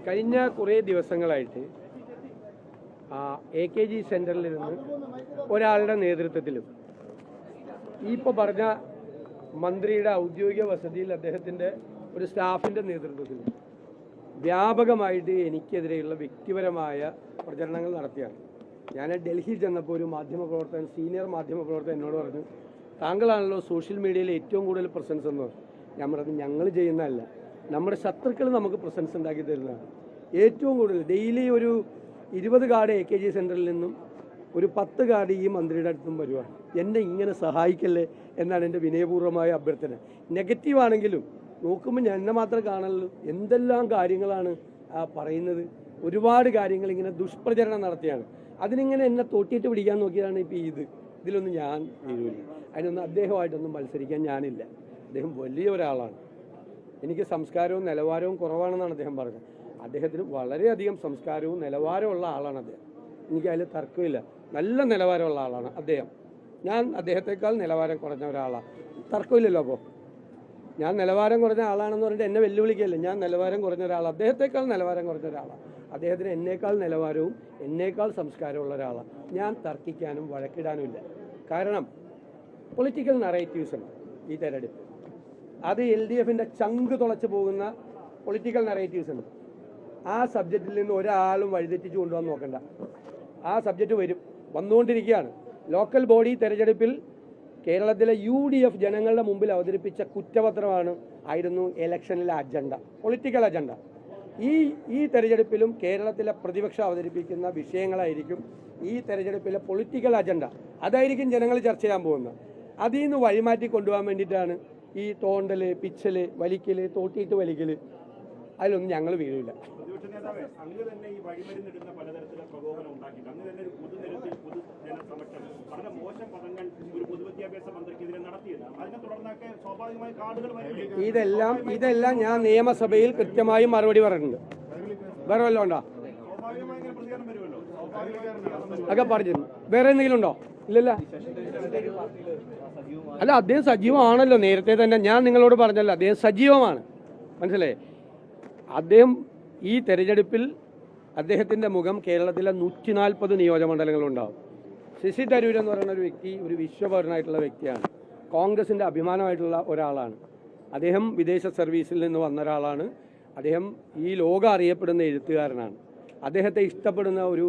കഴിഞ്ഞ കുറേ ദിവസങ്ങളായിട്ട് AKG സെൻറ്ററിൽ നിന്ന് ഒരാളുടെ നേതൃത്വത്തിലും ഇപ്പോൾ പറഞ്ഞ മന്ത്രിയുടെ ഔദ്യോഗിക വസതിയിൽ അദ്ദേഹത്തിൻ്റെ ഒരു സ്റ്റാഫിൻ്റെ നേതൃത്വത്തിലും വ്യാപകമായിട്ട് എനിക്കെതിരെയുള്ള വ്യക്തിപരമായ പ്രചരണങ്ങൾ നടത്തിയാണ്. ഞാൻ ഡൽഹിയിൽ ചെന്നപ്പോൾ ഒരു മാധ്യമപ്രവർത്തകൻ, സീനിയർ മാധ്യമപ്രവർത്തകൻ എന്നോട് പറഞ്ഞു, താങ്കളാണല്ലോ സോഷ്യൽ മീഡിയയിൽ ഏറ്റവും കൂടുതൽ പ്രസൻസ് എന്ന് പറഞ്ഞു. ഞാൻ പറഞ്ഞു, ഞങ്ങൾ ചെയ്യുന്നതല്ല, നമ്മുടെ ശത്രുക്കൾ നമുക്ക് പ്രസൻസ് ഉണ്ടാക്കി തരുന്നതാണ്. ഏറ്റവും കൂടുതൽ ഡെയിലി ഒരു 20 കാർഡ് AKG സെൻറ്ററിൽ നിന്നും ഒരു 10 കാർഡ് ഈ മന്ത്രിയുടെ അടുത്തും വരുവാണ്. എന്നെ ഇങ്ങനെ സഹായിക്കല്ലേ എന്നാണ് എൻ്റെ വിനയപൂർവ്വമായ അഭ്യർത്ഥന. നെഗറ്റീവ് ആണെങ്കിലും നോക്കുമ്പോൾ ഞാൻ എന്നെ മാത്രം കാണുള്ളൂ. എന്തെല്ലാം കാര്യങ്ങളാണ് പറയുന്നത്. ഒരുപാട് കാര്യങ്ങൾ ഇങ്ങനെ ദുഷ്പ്രചരണം നടത്തിയാണ്. അതിനിങ്ങനെ എന്നെ തോട്ടിയിട്ട് പിടിക്കാൻ നോക്കിയതാണ് ഇപ്പോൾ ഇതിലൊന്നും ഞാൻ വീഴില്ല. അതിനൊന്നും അദ്ദേഹമായിട്ടൊന്നും മത്സരിക്കാൻ ഞാനില്ല. അദ്ദേഹം വലിയ ഒരാളാണ്. എനിക്ക് സംസ്കാരവും നിലവാരവും കുറവാണെന്നാണ് അദ്ദേഹം പറഞ്ഞത്. അദ്ദേഹത്തിന് വളരെയധികം സംസ്കാരവും നിലവാരമുള്ള ആളാണ് അദ്ദേഹം. എനിക്കതിൽ തർക്കമില്ല. നല്ല നിലവാരമുള്ള ആളാണ് അദ്ദേഹം. ഞാൻ അദ്ദേഹത്തെക്കാൾ നിലവാരം കുറഞ്ഞ ഒരാളാണ്. തർക്കമില്ലല്ലോ. അപ്പോൾ ഞാൻ നിലവാരം കുറഞ്ഞ ആളാണെന്ന് പറഞ്ഞിട്ട് എന്നെ വെല്ലുവിളിക്കുകയല്ല. ഞാൻ നിലവാരം കുറഞ്ഞ ഒരാളാണ്. അദ്ദേഹത്തെക്കാൾ നിലവാരം കുറഞ്ഞ ഒരാളാണ്. അദ്ദേഹത്തിന് എന്നേക്കാൾ നിലവാരവും എന്നേക്കാൾ സംസ്കാരമുള്ള ഒരാളാണ്. ഞാൻ തർക്കിക്കാനും വഴക്കിടാനുമില്ല. കാരണം പൊളിറ്റിക്കൽ നറേറ്റീവ്സാണ് ഈ തെരഞ്ഞെടുപ്പ്. അത് LDFൻ്റെ ചങ്ക് തുളച്ച് പോകുന്ന പൊളിറ്റിക്കൽ നറേറ്റീവ്സ് ഉണ്ട്. ആ സബ്ജക്റ്റിൽ നിന്ന് ഒരാളും വഴിതെറ്റിച്ച് കൊണ്ടുപോകാൻ നോക്കണ്ട. ആ സബ്ജക്റ്റ് വന്നുകൊണ്ടിരിക്കുകയാണ്. ലോക്കൽ ബോഡി തെരഞ്ഞെടുപ്പിൽ കേരളത്തിലെ UDF ജനങ്ങളുടെ മുമ്പിൽ അവതരിപ്പിച്ച കുറ്റപത്രമായിരുന്നു ഇലക്ഷനിലെ അജണ്ട, പൊളിറ്റിക്കൽ അജണ്ട. ഈ തെരഞ്ഞെടുപ്പിലും കേരളത്തിലെ പ്രതിപക്ഷം അവതരിപ്പിക്കുന്ന വിഷയങ്ങളായിരിക്കും ഈ തെരഞ്ഞെടുപ്പിലെ പൊളിറ്റിക്കൽ അജണ്ട. അതായിരിക്കും ജനങ്ങൾ ചർച്ച ചെയ്യാൻ പോകുന്നത്. അതിൽ നിന്ന് വഴിമാറ്റി കൊണ്ടുപോകാൻ വേണ്ടിയിട്ടാണ് ഈ തോണ്ടല്, പിച്ചല്, വലിക്കല്, തോട്ടിയിട്ട് വലിക്കല്. അതിലൊന്നും ഞങ്ങൾ വീഴില്ല. ഇതെല്ലാം ഞാൻ നിയമസഭയിൽ കൃത്യമായി മറുപടി പറഞ്ഞിട്ടുണ്ട്. വേറെ വല്ലതും ഉണ്ടോ? ഒക്കെ പറഞ്ഞിരുന്നു. വേറെ എന്തെങ്കിലും ഉണ്ടോ? ഇല്ലല്ല. അല്ല, അദ്ദേഹം സജീവമാണല്ലോ. നേരത്തെ തന്നെ ഞാൻ നിങ്ങളോട് പറഞ്ഞല്ലോ, അദ്ദേഹം സജീവമാണ്. മനസ്സിലായേ? അദ്ദേഹം ഈ തെരഞ്ഞെടുപ്പിൽ അദ്ദേഹത്തിൻ്റെ മുഖം കേരളത്തിലെ 140 നിയോജകമണ്ഡലങ്ങളുണ്ടാവും. ശശി തരൂർ എന്ന് പറയുന്ന ഒരു വ്യക്തി ഒരു വിശ്വപൗരനായിട്ടുള്ള വ്യക്തിയാണ്. കോൺഗ്രസിൻ്റെ അഭിമാനമായിട്ടുള്ള ഒരാളാണ്. അദ്ദേഹം വിദേശ സർവീസിൽ നിന്ന് വന്ന ഒരാളാണ്. അദ്ദേഹം ഈ ലോകം അറിയപ്പെടുന്ന എഴുത്തുകാരനാണ്. അദ്ദേഹത്തെ ഇഷ്ടപ്പെടുന്ന ഒരു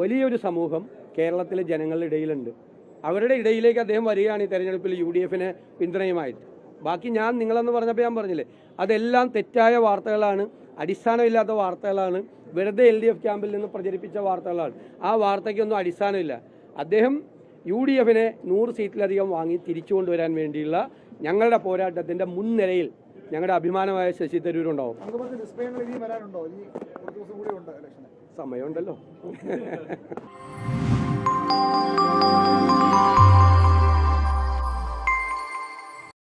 വലിയൊരു സമൂഹം കേരളത്തിലെ ജനങ്ങളുടെ ഇടയിലുണ്ട്. അവരുടെ ഇടയിലേക്ക് അദ്ദേഹം വരികയാണ് ഈ തെരഞ്ഞെടുപ്പിൽ UDFന് പിന്തുണയുമായിട്ട്. ബാക്കി ഞാൻ നിങ്ങളെന്ന് പറഞ്ഞപ്പോൾ ഞാൻ പറഞ്ഞില്ലേ, അതെല്ലാം തെറ്റായ വാർത്തകളാണ്, അടിസ്ഥാനമില്ലാത്ത വാർത്തകളാണ്, വെറുതെ LDF ക്യാമ്പിൽ നിന്ന് പ്രചരിപ്പിച്ച വാർത്തകളാണ്. ആ വാർത്തയ്ക്കൊന്നും അടിസ്ഥാനമില്ല. അദ്ദേഹം UDFനെ 100 സീറ്റിലധികം വാങ്ങി തിരിച്ചു കൊണ്ടുവരാൻ വേണ്ടിയുള്ള ഞങ്ങളുടെ പോരാട്ടത്തിൻ്റെ മുൻനിരയിൽ ഞങ്ങളുടെ അഭിമാനമായ ശശി തരൂരുണ്ടാവും. സമയമുണ്ടല്ലോ.